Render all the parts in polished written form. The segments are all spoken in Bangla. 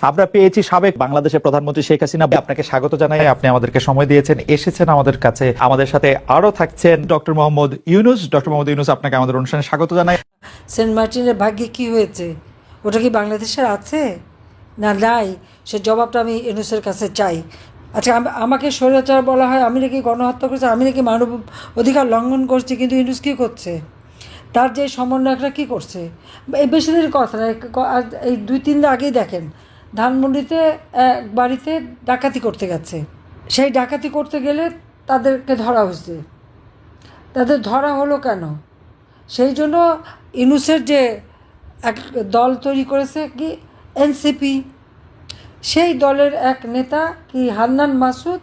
আমরা পেয়েছি সাবেক বাংলাদেশের প্রধানমন্ত্রী শেখ হাসিনা। আপনাকে স্বাগত জানাই, আপনি আমাদেরকে সময় দিয়েছেন, এসেছেন আমাদের কাছে। আমাদের সাথে আরো থাকছেন ডক্টর মোহাম্মদ ইউনূস। ডক্টর মোহাম্মদ ইউনূস, আপনাকে আমাদের অনুষ্ঠানে স্বাগত জানাই। সেন্ট মার্টিনের ভাগ্যে কি হয়েছে, ওটা কি বাংলাদেশের আছে না নাই, সে জবাবটা আমি ইউনূসের কাছে চাই। আচ্ছা, আমাকে স্বৈরাচার বলা হয়, আমি নাকি গণহত্যা করছি, আমি নাকি মানব অধিকার লঙ্ঘন করছি, কিন্তু ইউনূস কী করছে? তার যে সমন্বয়করা কী করছে? এই বেশি দিনের কথা না, এই 2-3 দিন আগেই দেখেন ধানমন্ডিতে এক বাড়িতে ডাকাতি করতে গেছে। সেই ডাকাতি করতে গেলে তাদেরকে ধরা হয়েছে। তাদের ধরা হলো কেন? সেই জন্য ইউনূসের যে এক দল তৈরি করেছে কি এনসিপি, সেই দলের এক নেতা কি হান্নান মাসুদ,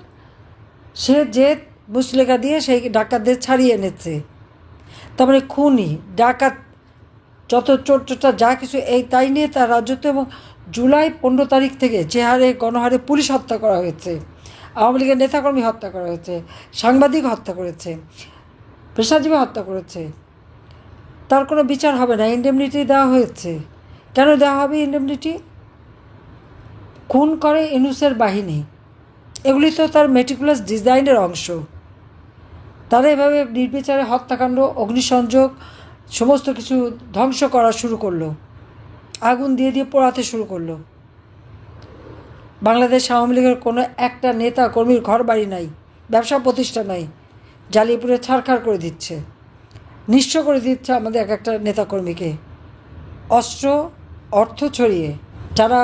সে যে মুচলেখা দিয়ে সেই ডাকাতদের ছাড়িয়ে এনেছে। তার মানে খুনি ডাকাত যত চোরটা যা কিছু এই তাই নিয়ে তার রাজত্ব। এবং জুলাই 15 তারিখ থেকে যে হারে গণহারে পুলিশ হত্যা করা হয়েছে, আওয়ামী লীগের নেতাকর্মী হত্যা করা হয়েছে, সাংবাদিক হত্যা করেছে, পেশাজীবী হত্যা করেছে, তার কোনো বিচার হবে না। ইন্ডেমনিটি দেওয়া হয়েছে। কেন দেওয়া হবে ইন্ডেমনিটি? খুন করে ইউনূসের বাহিনী, এগুলি তো তার মেটিকুলাস ডিজাইনের অংশ। তারা এভাবে নির্বিচারে হত্যাকাণ্ড, অগ্নিসংযোগ, সমস্ত কিছু ধ্বংস করা শুরু করলো, আগুন দিয়ে দিয়ে পোড়াতে শুরু করলো। বাংলাদেশ আওয়ামী লীগের কোনো একটা নেতা কর্মীর ঘর বাড়ি নাই, ব্যবসা প্রতিষ্ঠান নাই, জ্বালিয়ে পুড়ে ছারখার করে দিচ্ছে, নিঃস্ব করে দিচ্ছে আমাদের এক একটা নেতাকর্মীকে। অস্ত্র অর্থ ছড়িয়ে যারা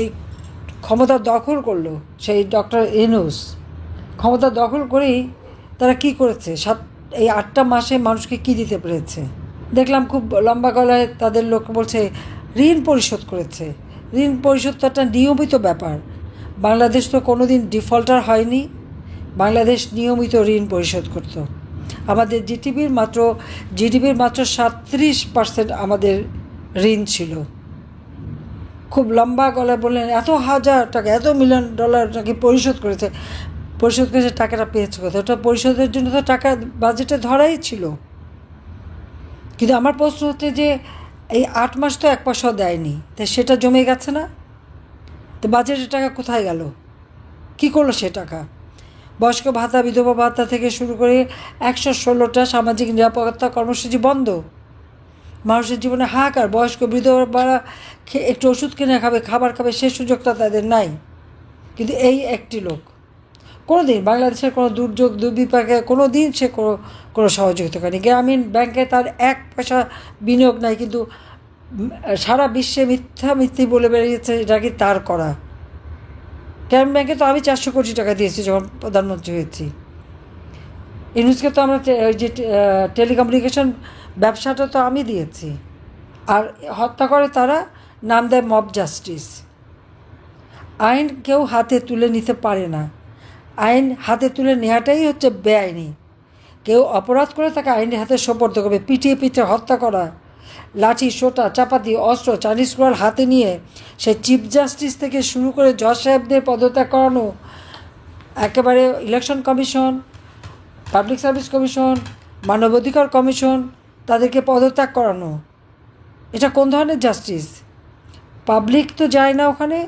এই ক্ষমতা দখল করলো, সেই ডক্টর ইউনূস ক্ষমতা দখল করেই তারা কি করেছে? এই 8টা মাসে মানুষকে কি দিতে পেরেছে দেখলাম। খুব লম্বা গলায় তাদের লোক বলছে ঋণ পরিশোধ করেছে। ঋণ পরিশোধ তো একটা নিয়মিত ব্যাপার। বাংলাদেশ তো কোনো দিন ডিফল্টার হয়নি। বাংলাদেশ নিয়মিত ঋণ পরিশোধ করত। আমাদের জিডিপির মাত্র 37% আমাদের ঋণ ছিল। খুব লম্বা গলায় বললেন এত হাজার টাকা, এত মিলিয়ন ডলার নাকি পরিশোধ করেছে। পরিশোধ করেছে, টাকাটা পেয়েছে কোথায়? ওটা পরিশোধের জন্য তো টাকা বাজেটে ধরাই ছিল। কিন্তু আমার প্রশ্ন হচ্ছে যে এই 8 মাস তো 1 পয়সাও দেয়নি, তাই সেটা জমে গেছে না? তো বাজেটের টাকা কোথায় গেল? কি করলো সে টাকা? বয়স্ক ভাতা, বিধবা ভাতা থেকে শুরু করে 116টা সামাজিক নিরাপত্তা কর্মসূচি বন্ধ। মানুষের জীবনে হাহাকার। বয়স্ক বিধবারা একটু ওষুধ কিনে খাবে, খাবার খাবে, সে সুযোগটা তাদের নাই। কিন্তু এই একটি লোক কোনো দিন বাংলাদেশের কোনো দুর্যোগ দুর্বিপাকে কোনো দিন সে কোনো সহযোগিতা করেনি। গ্রামীণ ব্যাংকে তার 1 পয়সা বিনিয়োগ নাই, কিন্তু সারা বিশ্বে মিথ্যি বলে বেরিয়েছে এটা কি তার করা। গ্রামীণ ব্যাংকে তো আমি 400 কোটি টাকা দিয়েছি যখন প্রধানমন্ত্রী হয়েছি। ইউনূসকে তো আমরা যে টেলিকমিউনিকেশন ব্যবসাটা তো আমি দিয়েছি। আর হত্যা করে তারা, নাম দেয় মব জাস্টিস। আইন কেউ হাতে তুলে নিতে পারে না। আইন হাতে তুলে নেওয়াটাই হচ্ছে বেআইনি। কেউ অপরাধ করে তাকে আইনের হাতে সোপর্দ করবে। পিটিয়ে পিটিয়ে হত্যা করা, লাঠি, সোটা, চাপাতি, অস্ত্র, চাইনিজ কুড়াল হাতে নিয়ে সে চিফ জাস্টিস থেকে শুরু করে জজ সাহেবদের পদত্যাগ করানো, একেবারে election commission, public service commission, মানবাধিকার কমিশন, তাদেরকে পদত্যাগ করানো, এটা কোন ধরনের জাস্টিস? পাবলিক তো যায় না ওখানে।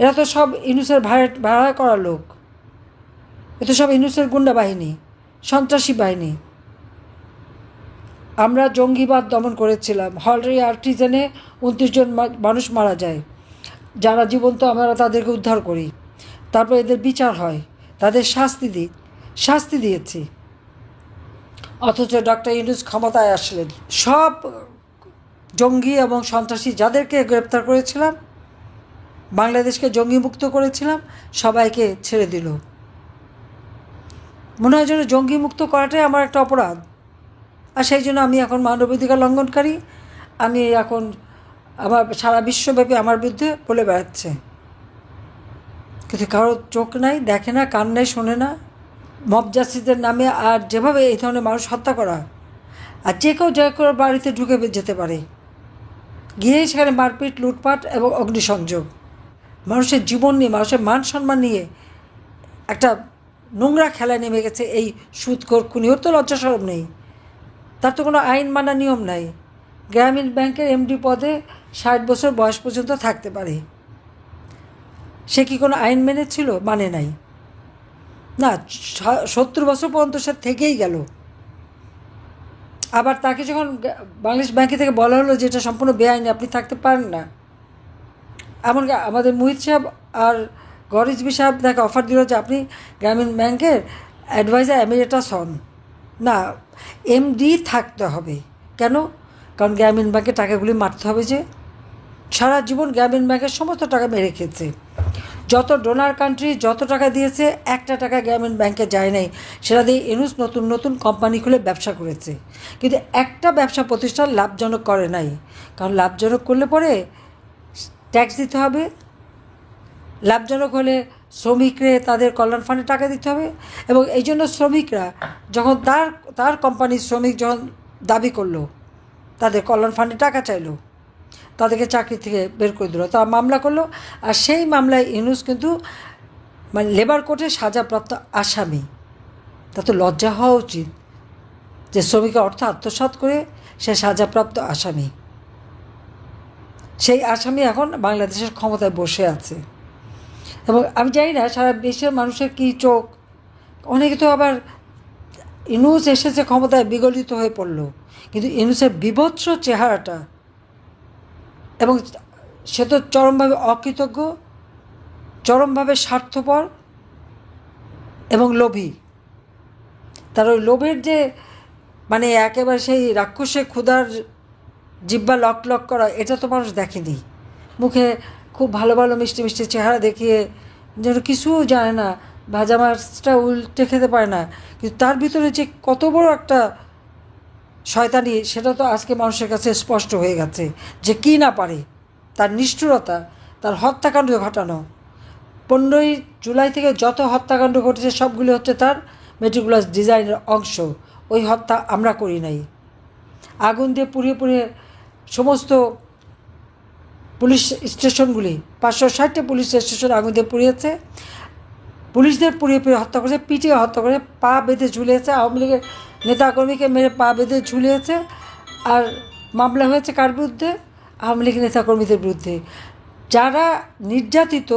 এরা তো সব ইউনূসের ভাড়া করা লোক। এ তো সব ইউনূসের গুন্ডা বাহিনী, সন্ত্রাসী বাহিনী। আমরা জঙ্গিবাদ দমন করেছিলাম। হলরি আর্টিজানে 29 জন মানুষ মারা যায়। যারা জীবন্ত আমরা তাদেরকে উদ্ধার করি, তারপর এদের বিচার হয়, তাদের শাস্তি দিয়েছি। অথচ ডক্টর ইউনূস ক্ষমতায় আসলেন, সব জঙ্গি এবং সন্ত্রাসী যাদেরকে গ্রেপ্তার করেছিলাম, বাংলাদেশকে জঙ্গিমুক্ত করেছিলাম, সবাইকে ছেড়ে দিল। মনে হয় যেন জঙ্গিমুক্ত করাটাই আমার একটা অপরাধ। আর সেই জন্য আমি এখন মানবাধিকার লঙ্ঘনকারী। আমি এখন আমার সারা বিশ্বব্যাপী আমার বিরুদ্ধে বলে বেড়াচ্ছে, কিন্তু কারোর চোখ নাই, দেখে না, কান নাই, শোনে না। মব জাস্টিসের নামে আর যেভাবে এই ধরনের মানুষ হত্যা করা, আর যে কেউ যে কেউ বাড়িতে ঢুকে যেতে পারে, গিয়েই সেখানে মারপিট, লুটপাট এবং অগ্নিসংযোগ। মানুষের জীবন নিয়ে, মানুষের মান সম্মান নিয়ে একটা নোংরা খেলায় নেমে গেছে এই সুদখোর খুনি। ওর তো লজ্জা শরম নেই, তার তো কোনো আইন মানা নিয়ম নাই। গ্রামীণ ব্যাংকের এমডি পদে 60 বছর বয়স পর্যন্ত থাকতে পারে, সে কি কোনো আইন মেনেছিল? মানে নাই। না, 70 বছর পর্যন্ত সে থেকেই গেল। আবার তাকে যখন বাংলাদেশ ব্যাংকে থেকে বলা হলো যে এটা সম্পূর্ণ বেআইনি, আপনি থাকতে পারেন না, এমনকি আমাদের মুহিত সাহেব আর গরিজবি সাহেব তাকে অফার দিল যে আপনি গ্রামীণ ব্যাংকের অ্যাডভাইজার এমিরেটাস হন। না, এমডি থাকতে হবে। কেন? কারণ গ্রামীণ ব্যাংকের টাকাগুলি মারতে হবে, যে সারা জীবন গ্রামীণ ব্যাংকের সমস্ত টাকা মেরে খেয়েছে। যত ডোনার কান্ট্রি যত টাকা দিয়েছে, একটা টাকা গ্রামীণ ব্যাংকে যায় নাই। সেটা দিয়ে ইউনূস নতুন নতুন কোম্পানি খুলে ব্যবসা করেছে, কিন্তু একটা ব্যবসা প্রতিষ্ঠান লাভজনক করে নাই। কারণ লাভজনক করলে পরে ট্যাক্স দিতে হবে, লাভজনক হলে শ্রমিকরে তাদের কল্যাণ ফান্ডে টাকা দিতে হবে। এবং এই জন্য শ্রমিকরা যখন তার কোম্পানির শ্রমিক যখন দাবি করলো, তাদের কল্যাণ ফান্ডে টাকা চাইলো, তাদেরকে চাকরি থেকে বের করে দিল, তারা মামলা করলো। আর সেই মামলায় ইউনূস কিন্তু মানে লেবার কোর্টে সাজাপ্রাপ্ত আসামি। তা তো লজ্জা হওয়া উচিত যে শ্রমিকের অর্থ আত্মসাৎ করে সে সাজাপ্রাপ্ত আসামি। সেই আসামি এখন বাংলাদেশের ক্ষমতায় বসে আছে। এবং আমি জানি না সারা দেশের মানুষের কী চোখ, অনেকে তো আবার ইউনূস এসেছে ক্ষমতায় বিগলিত হয়ে পড়ল, কিন্তু ইউনূসের বিভৎস চেহারাটা, এবং সে তো চরমভাবে অকৃতজ্ঞ, চরমভাবে স্বার্থপর এবং লোভী। তার ওই লোভের যে মানে একেবারে সেই রাক্ষসে ক্ষুধার জিব্বা লক লক করা, এটা তো মানুষ দেখেনি। মুখে খুব ভালো ভালো মিষ্টি মিষ্টি চেহারা দেখিয়ে যেন কিছু জানে না, ভাজা মাছটা উল্টে খেতে পারে না, কিন্তু তার ভিতরে যে কত বড় একটা শয়তানি, সেটা তো আজকে মানুষের কাছে স্পষ্ট হয়ে গেছে যে কী না পারে। তার নিষ্ঠুরতা, তার হত্যাকাণ্ড ঘটানো, 15ই জুলাই থেকে যত হত্যাকাণ্ড ঘটেছে সবগুলি হচ্ছে তার মেটিকুলাস ডিজাইনের অংশ। ওই হত্যা আমরা করি নাই। আগুন দিয়ে পুড়িয়ে পুড়িয়ে সমস্ত পুলিশ স্টেশনগুলি, 560টা পুলিশ স্টেশন আগুন দিয়ে পুড়িয়েছে, পুলিশদের পুড়িয়ে পুড়িয়ে হত্যা করেছে, পিটিয়ে হত্যা করে পা বেঁধে ঝুলিয়েছে, আওয়ামী লীগের নেতাকর্মীকে মেরে পা বেঁধে ঝুলিয়েছে। আর মামলা হয়েছে কার বিরুদ্ধে? আওয়ামী লীগের নেতাকর্মীদের বিরুদ্ধে। যারা নির্যাতিত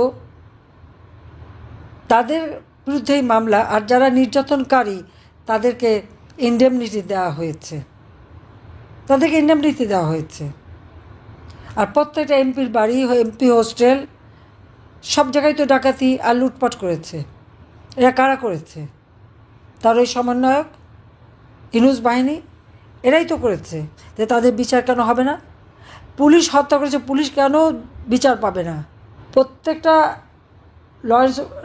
তাদের বিরুদ্ধেই মামলা, আর যারা নির্যাতনকারী তাদেরকে ইন্ডেমনিটি দেওয়া হয়েছে, আর প্রত্যেকটা এমপির বাড়ি, এমপি হোস্টেল, সব জায়গায় তো ডাকাতি আর লুটপাট করেছে। এরা কারা করেছে? তার ওই সমন্বয়ক ইউনূস বাহিনী, এরাই তো করেছে। যে তাদের বিচার কেন হবে না? পুলিশ হত্যা করেছে, পুলিশ কেন বিচার পাবে না? প্রত্যেকটা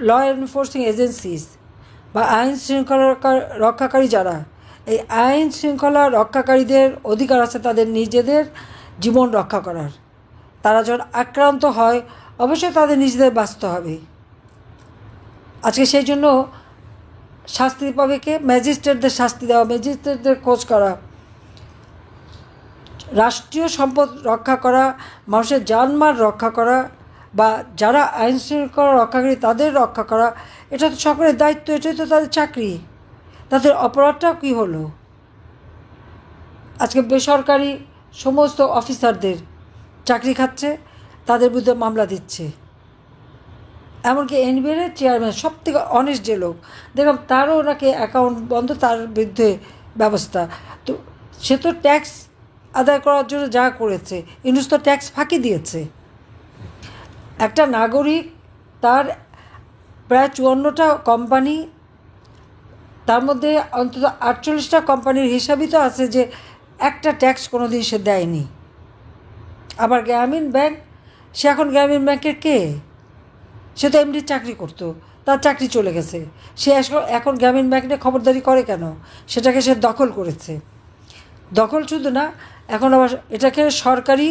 ল এনফোর্সিং এজেন্সিস বা আইন শৃঙ্খলা রক্ষাকারী যারা, এই আইন শৃঙ্খলা রক্ষাকারীদের অধিকার আছে তাদের নিজেদের জীবন রক্ষা করার। তারা যখন আক্রান্ত হয় অবশ্যই তাদের নিজেদের বাঁচতে হবে। আজকে সেই জন্য শাস্তি পাবে কে? ম্যাজিস্ট্রেটদের শাস্তি দেওয়া, ম্যাজিস্ট্রেটদের খোঁজ করা, রাষ্ট্রীয় সম্পদ রক্ষা করা, মানুষের জানমাল রক্ষা করা, বা যারা আইন শৃঙ্খলা রক্ষাকারী তাদের রক্ষা করা, এটা তো সকলের দায়িত্ব, এটাই তো তাদের চাকরি। তাদের অপরাধটাও কী হলো? আজকে বেসরকারি সমস্ত অফিসারদের চাকরি খাচ্ছে, তাদের বিরুদ্ধে মামলা দিচ্ছে। এমনকি এনবিআর চেয়ারম্যান, সব থেকে অনেস্ট যে লোক, দেখলাম তারও নাকি অ্যাকাউন্ট বন্ধ, তার বিরুদ্ধে ব্যবস্থা। তো সে তো ট্যাক্স আদায় করার জন্য যা করেছে, ইউনূস তো ট্যাক্স ফাঁকি দিয়েছে। একটা নাগরিক, তার প্রায় 54টা কোম্পানি, তার মধ্যে অন্তত 48টা কোম্পানির হিসাবই তো আছে যে একটা ট্যাক্স কোনো দিন সে দেয়নি। আবার গ্রামীণ ব্যাংক, সে এখন গ্রামীণ ব্যাংকের কে? সে তো এমডি চাকরি করতো, তার চাকরি চলে গেছে, সে এখন গ্রামীণ ব্যাংক নিয়ে খবরদারি করে কেন? সেটাকে সে দখল করেছে। দখল শুধু না, এখন আবার এটাকে সরকারি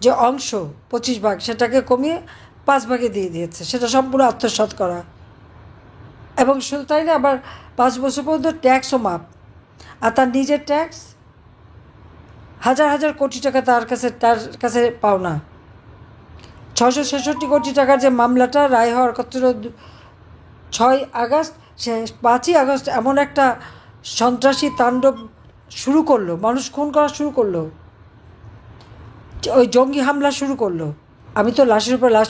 যে অংশ 25 ভাগ, সেটাকে কমিয়ে 5 ভাগে দিয়ে দিয়েছে, সেটা সম্পূর্ণ আত্মসাৎ করা। এবং শুধু তাই না, আবার 5 বছর পর্যন্ত ট্যাক্সও মাপ। আর তার নিজের ট্যাক্স হাজার হাজার কোটি টাকা তার কাছে পাওনা। 666 কোটি টাকার যে মামলাটা রায় হওয়ার কথা ছিল 6 আগস্ট, সে 5ই আগস্ট এমন একটা সন্ত্রাসী তাণ্ডব শুরু করলো, মানুষ খুন করা শুরু করলো, ওই জঙ্গি হামলা শুরু করলো। আমি তো লাশের উপর লাশ